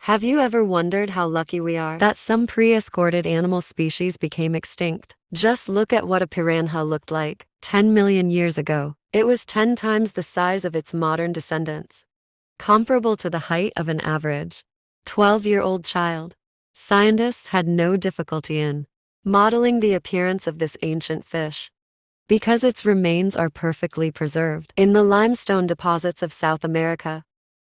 Have you ever wondered how lucky we are that some pre-escorted animal species became extinct? Just look at what a piranha looked like 10 million years ago. It was 10 times the size of its modern descendants, comparable to the height of an average 12-year-old child. Scientists had no difficulty in modeling the appearance of this ancient fish because its remains are perfectly preserved in the limestone deposits of South America.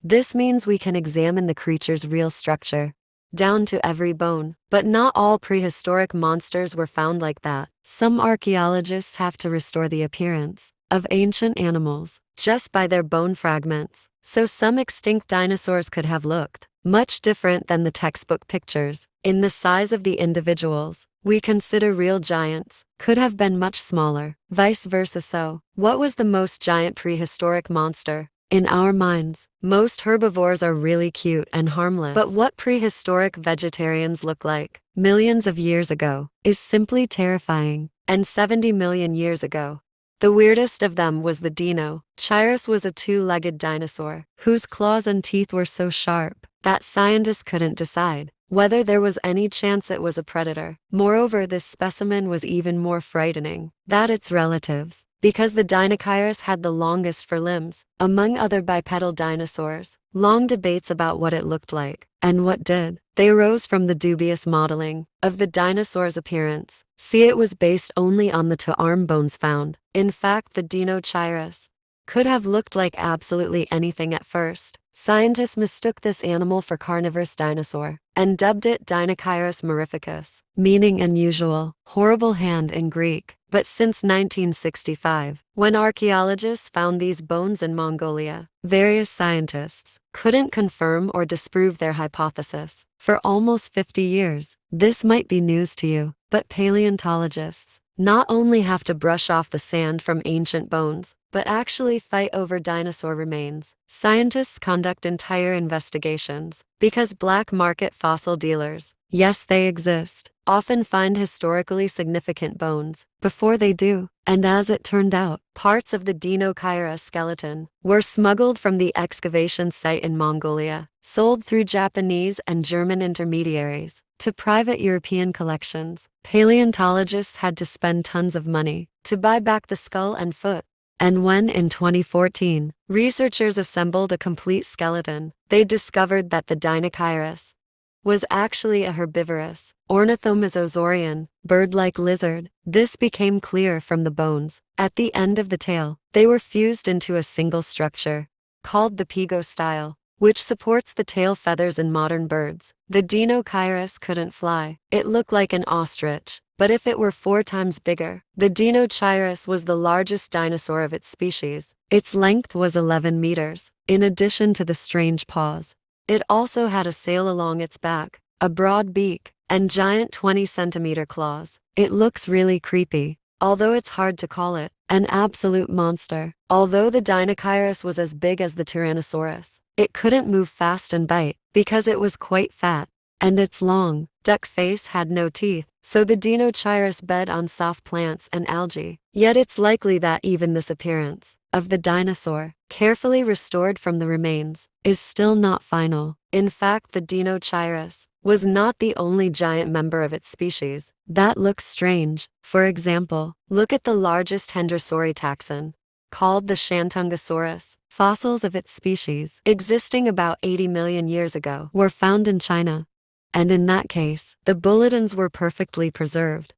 This means we can examine the creature's real structure, down to every bone. But not all prehistoric monsters were found like that. Some archaeologists have to restore the appearance of ancient animals just by their bone fragments. So some extinct dinosaurs could have looked much different than the textbook pictures. In the size of the individuals we consider real giants could have been much smaller, vice versa. So, what was the most giant prehistoric monster? In our minds, most herbivores are really cute and harmless. But what prehistoric vegetarians look like millions of years ago is simply terrifying. And 70 million years ago, the weirdest of them was the Deinocheirus. Was a two-legged dinosaur whose claws and teeth were so sharp that scientists couldn't decide whether there was any chance it was a predator. Moreover, this specimen was even more frightening than its relatives, because the Deinocheirus had the longest forelimbs among other bipedal dinosaurs. Long debates about what it looked like and what did. They arose from the dubious modeling of the dinosaur's appearance. See, it was based only on the two arm bones found. In fact, the Deinocheirus could have looked like absolutely anything at first. Scientists mistook this animal for carnivorous dinosaur and dubbed it Deinocheirus mirificus, meaning unusual, horrible hand in Greek. But since 1965, when archaeologists found these bones in Mongolia, various scientists couldn't confirm or disprove their hypothesis. For almost 50 years, this might be news to you, but paleontologists not only have to brush off the sand from ancient bones, but actually fight over dinosaur remains. Scientists conduct entire investigations because black market fossil dealers, yes, they exist, often find historically significant bones before they do. And as it turned out, parts of the Deinocheirus skeleton were smuggled from the excavation site in Mongolia, sold through Japanese and German intermediaries to private European collections. Paleontologists had to spend tons of money to buy back the skull and foot. And when, in 2014, researchers assembled a complete skeleton, they discovered that the Deinocheirus was actually a herbivorous, ornithomosasaurian, bird-like lizard. This became clear from the bones. At the end of the tail, they were fused into a single structure, called the pygostyle, which supports the tail feathers in modern birds. The Deinocheirus couldn't fly. It looked like an ostrich, but if it were 4 times bigger. The Deinocheirus was the largest dinosaur of its species. Its length was 11 meters. In addition to the strange paws, it also had a sail along its back, a broad beak, and giant 20-centimeter claws. It looks really creepy, although it's hard to call it an absolute monster. Although the Deinocheirus was as big as the Tyrannosaurus, it couldn't move fast and bite because it was quite fat, and its long, duck face had no teeth. So the Deinocheirus fed on soft plants and algae. Yet it's likely that even this appearance of the dinosaur, carefully restored from the remains, is still not final. In fact, the Deinocheirus was not the only giant member of its species that looks strange. For example, look at the largest Hendersauri taxon, called the Shantungosaurus. Fossils of its species, existing about 80 million years ago, were found in China. And in that case, the bulletins were perfectly preserved.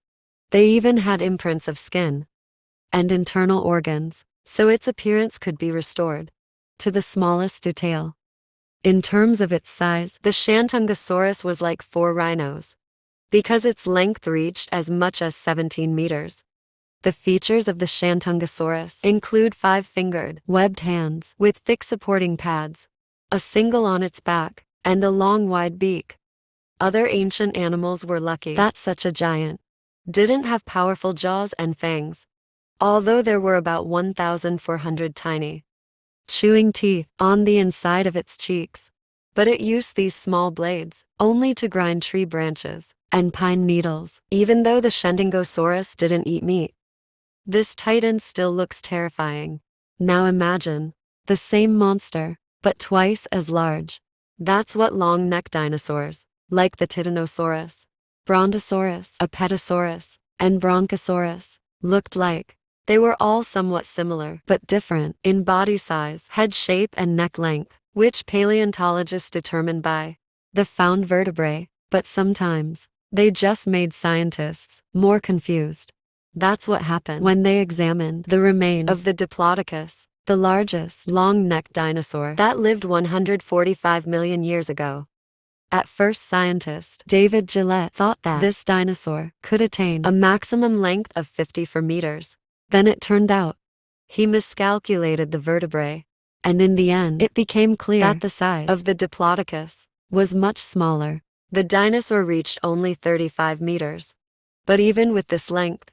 They even had imprints of skin and internal organs, so its appearance could be restored to the smallest detail. In terms of its size, the Shantungosaurus was like 4 rhinos, because its length reached as much as 17 meters. The features of the Shantungosaurus include 5-fingered, webbed hands with thick supporting pads, a single on its back, and a long wide beak. Other ancient animals were lucky that such a giant didn't have powerful jaws and fangs, although there were about 1,400 tiny, chewing teeth on the inside of its cheeks. But it used these small blades only to grind tree branches and pine needles. Even though the Shantungosaurus didn't eat meat, this titan still looks terrifying. Now imagine the same monster, but twice as large. That's what long-necked dinosaurs, like the Titanosaurus, Brontosaurus, Apatosaurus, and Bronchosaurus, looked like. They were all somewhat similar, but different in body size, head shape, and neck length, which paleontologists determined by the found vertebrae, but sometimes they just made scientists more confused. That's what happened when they examined the remains of the Diplodocus, the largest long-necked dinosaur that lived 145 million years ago. At first, scientist David Gillette thought that this dinosaur could attain a maximum length of 54 meters. Then it turned out he miscalculated the vertebrae, and in the end, it became clear that the size of the Diplodocus was much smaller. The dinosaur reached only 35 meters. But even with this length,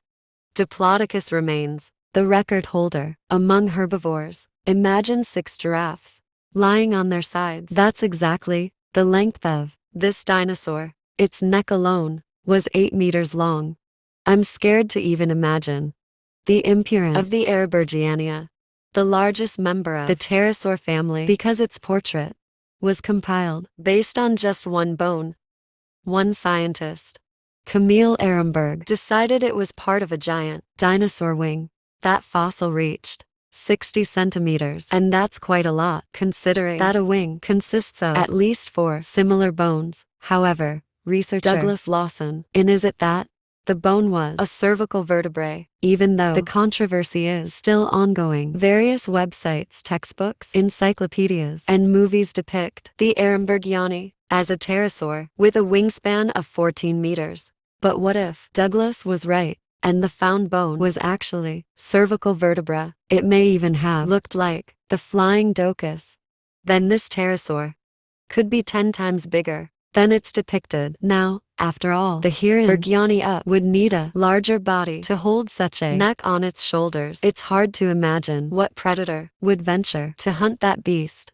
Diplodocus remains the record holder among herbivores. Imagine 6 giraffes lying on their sides. That's exactly the length of this dinosaur. Its neck alone was 8 meters long. I'm scared to even imagine the appearance of the Arambourgiania, the largest member of the pterosaur family, because its portrait was compiled based on just one bone. One scientist, Camille Arambourg, decided it was part of a giant dinosaur wing. That fossil reached 60 centimeters, and that's quite a lot, considering that a wing consists of at least 4 similar bones. However, researcher Douglas Lawson is it that the bone was a cervical vertebrae, even though the controversy is still ongoing. Various websites, textbooks, encyclopedias, and movies depict the Arambourgiania as a pterosaur with a wingspan of 14 meters. But what if Douglas was right, and the found bone was actually cervical vertebra? It may even have looked like the flying docus. Then this pterosaur could be 10 times bigger than it's depicted. Now, after all, the Arambourgiania would need a larger body to hold such a neck on its shoulders. It's hard to imagine what predator would venture to hunt that beast,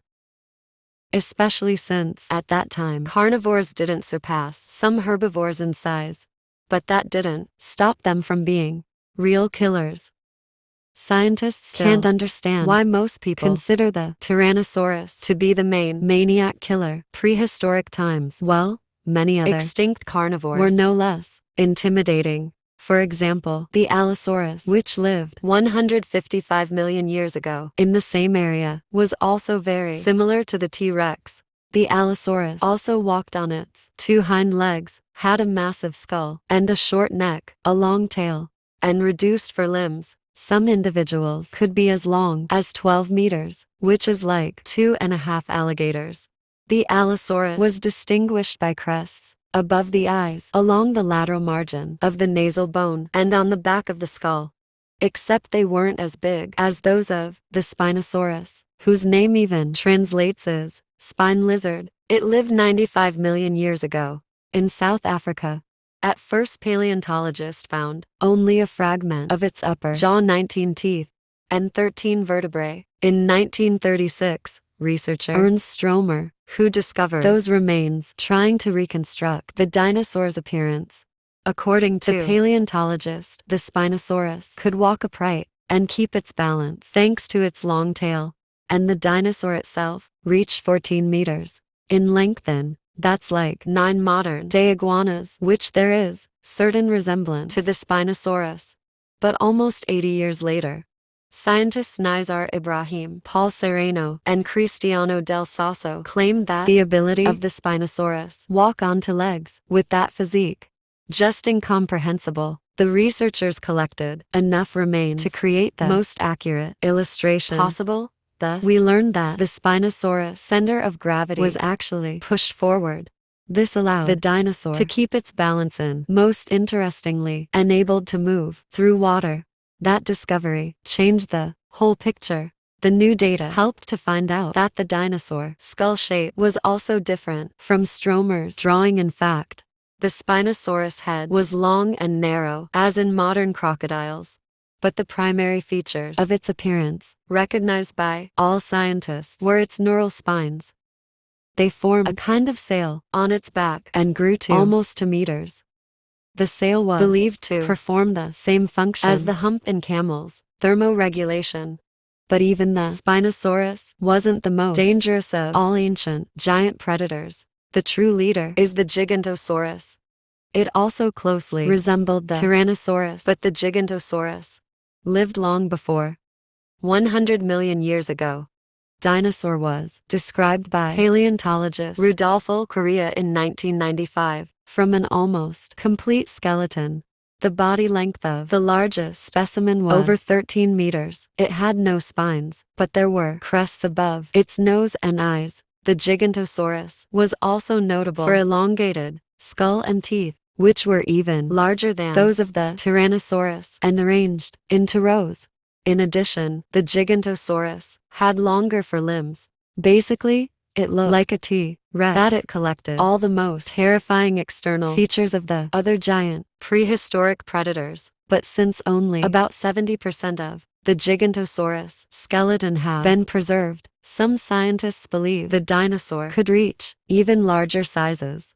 especially since, at that time, carnivores didn't surpass some herbivores in size. But that didn't stop them from being real killers. Scientists still can't understand why most people consider the Tyrannosaurus to be the main maniac killer. Prehistoric times, well, many other extinct carnivores were no less intimidating. For example, the Allosaurus, which lived 155 million years ago in the same area, was also very similar to the T-Rex. The Allosaurus also walked on its 2 hind legs, had a massive skull and a short neck, a long tail, and reduced for limbs. Some individuals could be as long as 12 meters, which is like 2.5 alligators. The Allosaurus was distinguished by crests above the eyes, along the lateral margin of the nasal bone, and on the back of the skull. Except they weren't as big as those of the Spinosaurus, whose name even translates as spine lizard. It lived 95 million years ago in South Africa. At first, paleontologists found only a fragment of its upper jaw, 19 teeth, and 13 vertebrae. In 1936, researcher Ernst Stromer, who discovered those remains, trying to reconstruct the dinosaur's appearance. According to paleontologists, the Spinosaurus could walk upright and keep its balance thanks to its long tail, and the dinosaur itself reached 14 meters in length. And that's like 9 modern-day iguanas, which there is certain resemblance to the Spinosaurus. But almost 80 years later, scientists Nizar Ibrahim, Paul Sereno, and Cristiano del Sasso claimed that the ability of the Spinosaurus walk onto legs with that physique just incomprehensible. The researchers collected enough remains to create the most accurate illustration possible. Thus, we learned that the Spinosaurus' center of gravity was actually pushed forward. This allowed the dinosaur to keep its balance and, most interestingly, enabled to move through water. That discovery changed the whole picture. The new data helped to find out that the dinosaur skull shape was also different from Stromer's drawing. In fact, the Spinosaurus head was long and narrow, as in modern crocodiles. But the primary features of its appearance, recognized by all scientists, were its neural spines. They formed a kind of sail on its back and grew to almost 2 meters. The sail was believed to perform the same function as the hump in camels, thermoregulation. But even the Spinosaurus wasn't the most dangerous of all ancient giant predators. The true leader is the Gigantosaurus. It also closely resembled the Tyrannosaurus, but the Gigantosaurus lived long before 100 million years ago. Dinosaur was described by paleontologist Rudolfo Correa in 1995 from an almost complete skeleton. The body length of the largest specimen was over 13 meters. It had no spines, but there were crests above its nose and eyes. The Gigantosaurus was also notable for elongated skull and teeth, which were even larger than those of the Tyrannosaurus and arranged into rows. In addition, the Gigantosaurus had longer forelimbs. Basically, it looked like a T-Rex that it collected all the most terrifying external features of the other giant prehistoric predators. But since only about 70% of the Gigantosaurus skeleton have been preserved, some scientists believe the dinosaur could reach even larger sizes.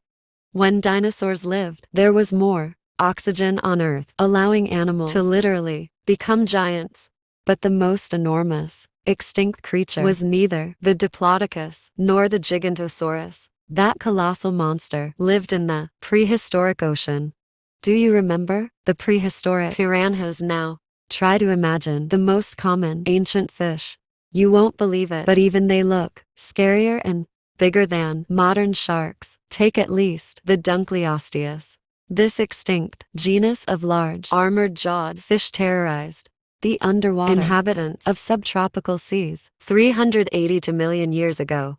When dinosaurs lived, there was more oxygen on Earth, allowing animals to literally become giants. But the most enormous extinct creature was neither the Diplodocus nor the Gigantosaurus. That colossal monster lived in the prehistoric ocean. Do you remember the prehistoric piranhas now? Try to imagine the most common ancient fish. You won't believe it, but even they look scarier and bigger than modern sharks. Take at least the Deinocheirus. This extinct genus of large, armored-jawed fish terrorized the underwater inhabitants of subtropical seas 382 million years ago.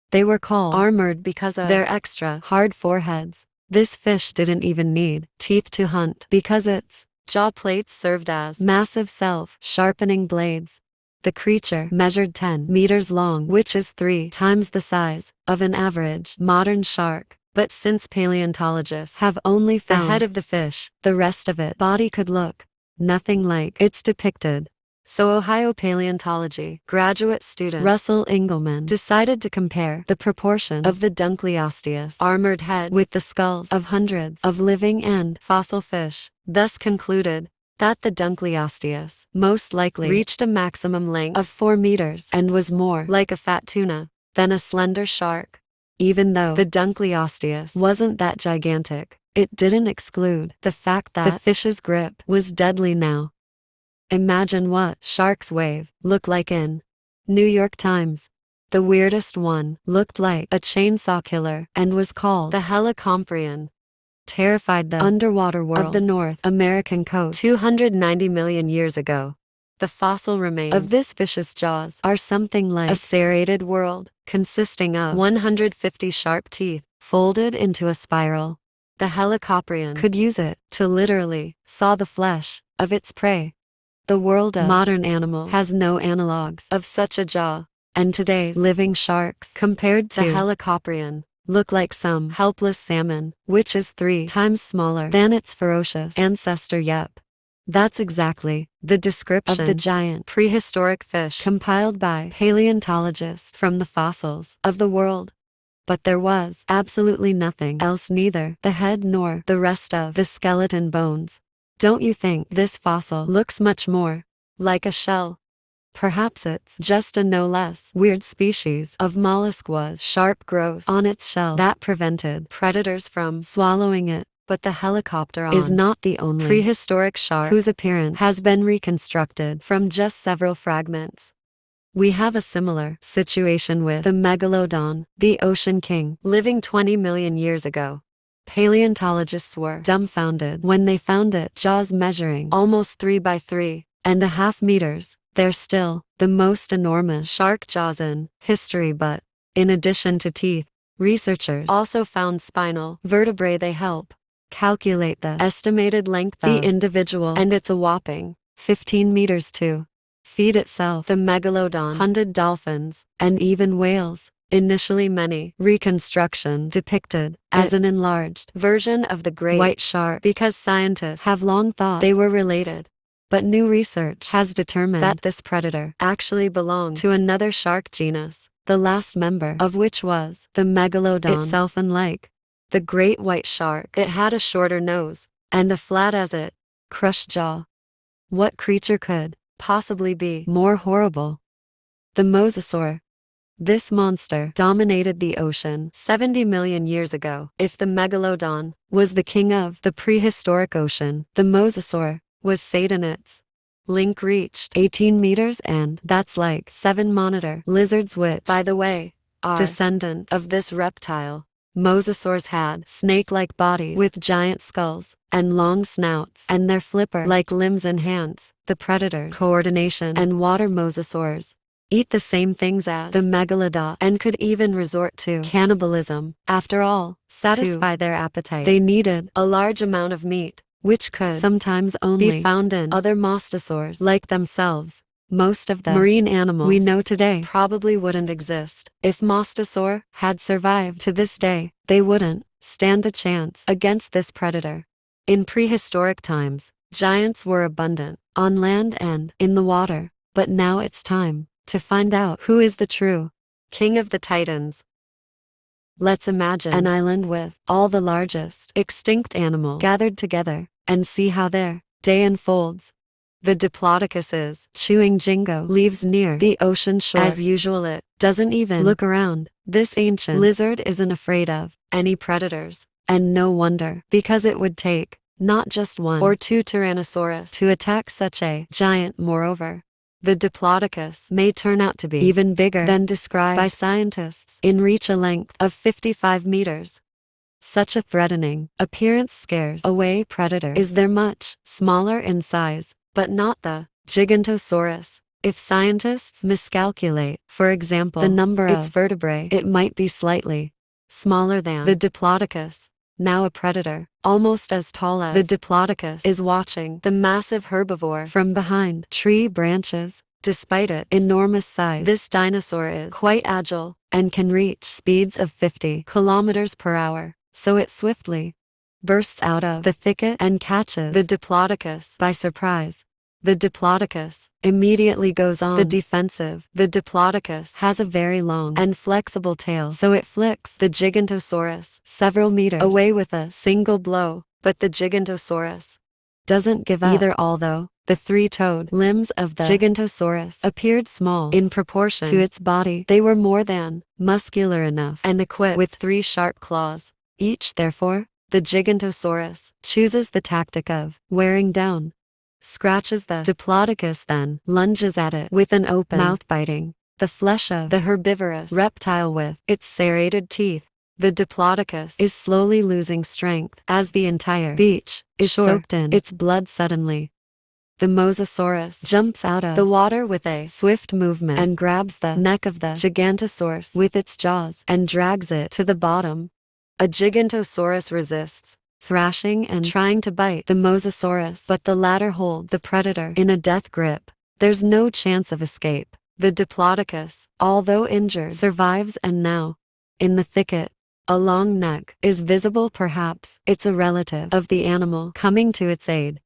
They were called armored because of their extra hard foreheads. This fish didn't even need teeth to hunt because its jaw plates served as massive self-sharpening blades. The creature measured 10 meters long, which is 3 times the size of an average modern shark. But since paleontologists have only found the head of the fish, the rest of its body could look nothing like it's depicted. So Ohio paleontology graduate student Russell Engelman decided to compare the proportion of the Deinocheirus armored head with the skulls of hundreds of living and fossil fish, thus concluded that the Deinocheirus most likely reached a maximum length of 4 meters and was more like a fat tuna than a slender shark. Even though the Deinocheirus wasn't that gigantic, it didn't exclude the fact that the fish's grip was deadly now. Imagine what sharks' wave look like in New York Times. The weirdest one looked like a chainsaw killer and was called the Helicomprion. Terrified the underwater world of the North American coast 290 million years ago. The fossil remains of this fish's jaws are something like a serrated world, consisting of 150 sharp teeth, folded into a spiral. The Helicoprion could use it to literally saw the flesh of its prey. The world of modern animals has no analogs of such a jaw, and today's living sharks, compared to the Helicoprion, look like some helpless salmon, which is 3 times smaller than its ferocious ancestor. Yep. That's exactly the description of the giant prehistoric fish compiled by paleontologists from the fossils of the world. But there was absolutely nothing else, neither the head nor the rest of the skeleton bones. Don't you think this fossil looks much more like a shell? Perhaps it's just a no less weird species of mollusk with sharp growths on its shell that prevented predators from swallowing it. But the Helicopteron is not the only prehistoric shark whose appearance has been reconstructed from just several fragments. We have a similar situation with the Megalodon, the ocean king, living 20 million years ago. Paleontologists were dumbfounded when they found its jaws measuring almost 3 by 3.5 meters. They're still the most enormous shark jaws in history, but in addition to teeth, researchers also found spinal vertebrae. They help calculate the estimated length of the individual, and it's a whopping 15 meters to feed itself. The Megalodon hunted dolphins and even whales. Initially, many reconstructions depicted as an enlarged version of the great white shark because scientists have long thought they were related. But new research has determined that this predator actually belonged to another shark genus, the last member of which was the Megalodon itself. Unlike the great white shark, it had a shorter nose and a flat as it crushed jaw. What creature could possibly be more horrible? The mosasaur. This monster dominated the ocean 70 million years ago. If the megalodon was the king of the prehistoric ocean, the mosasaur was Satanits. Link reached 18 meters, and that's like 7 monitor lizards, which, by the way, are descendants of this reptile. Mosasaurs had snake-like bodies with giant skulls and long snouts, and their flipper-like limbs and hands. The predators, coordination, and water mosasaurs eat the same things as the megalodon and could even resort to cannibalism. After all, satisfy their appetite, they needed a large amount of meat, which could sometimes only be found in other mosasaurs like themselves. Most of the marine animals we know today probably wouldn't exist. If mosasaur had survived to this day, they wouldn't stand a chance against this predator. In prehistoric times, giants were abundant, on land and in the water. But now it's time to find out who is the true king of the titans. Let's imagine an island with all the largest extinct animals gathered together and see how their day unfolds. The Diplodocus is chewing jingo leaves near the ocean shore. As usual, it doesn't even look around. This ancient lizard isn't afraid of any predators, and no wonder, because it would take not just one or two Tyrannosaurus to attack such a giant. Moreover, the Diplodocus may turn out to be even bigger than described by scientists, in reach a length of 55 meters. Such a threatening appearance scares away predators. Is there much smaller in size, but not the Gigantosaurus? If scientists miscalculate, for example, the number of its vertebrae, it might be slightly smaller than the Diplodocus. Now a predator, almost as tall as the Diplodocus, is watching the massive herbivore from behind tree branches. Despite its enormous size, this dinosaur is quite agile and can reach speeds of 50 kilometers per hour. So it swiftly bursts out of the thicket and catches the Diplodocus by surprise. The Diplodocus immediately goes on the defensive. The Diplodocus has a very long and flexible tail, so it flicks the Gigantosaurus several meters away with a single blow. But the Gigantosaurus doesn't give up either. Although the three-toed limbs of the Gigantosaurus appeared small in proportion to its body, they were more than muscular enough and equipped with 3 sharp claws each. Therefore, the Gigantosaurus chooses the tactic of wearing down, scratches the Diplodocus, then lunges at it with an open mouth, biting the flesh of the herbivorous reptile with its serrated teeth. The Diplodocus is slowly losing strength as the entire beach is soaked in its blood. Suddenly, the Mosasaurus jumps out of the water with a swift movement and grabs the neck of the Gigantosaurus with its jaws and drags it to the bottom. A Gigantosaurus resists, thrashing and trying to bite the Mosasaurus, but the latter holds the predator in a death grip. There's no chance of escape. The Diplodocus, although injured, survives, and now, in the thicket, a long neck is visible. Perhaps it's a relative of the animal coming to its aid.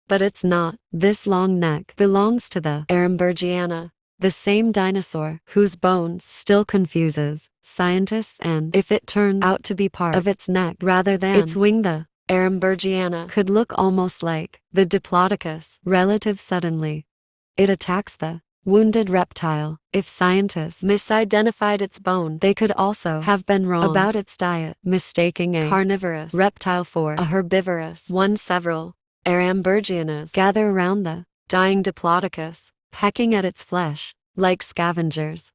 But it's not. This long neck belongs to the Arambourgiania, the same dinosaur whose bones still confuses scientists, and if it turns out to be part of its neck rather than its wing, the Arambourgiania could look almost like the Diplodocus relative. Suddenly, it attacks the wounded reptile. If scientists misidentified its bone, they could also have been wrong about its diet, mistaking a carnivorous reptile for a herbivorous one. Several Arambourgianas gather around the dying Diplodocus, pecking at its flesh like scavengers.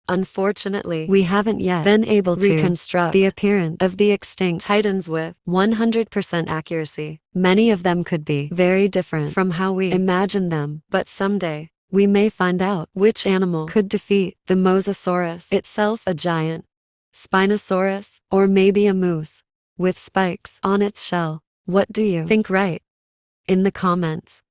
Unfortunately, we haven't yet been able to reconstruct the appearance of the extinct titans with 100% accuracy. Many of them could be very different from how we imagine them, but someday, we may find out which animal could defeat the Mosasaurus itself, a giant Spinosaurus, or maybe a moose with spikes on its shell. What do you think? Write in the comments.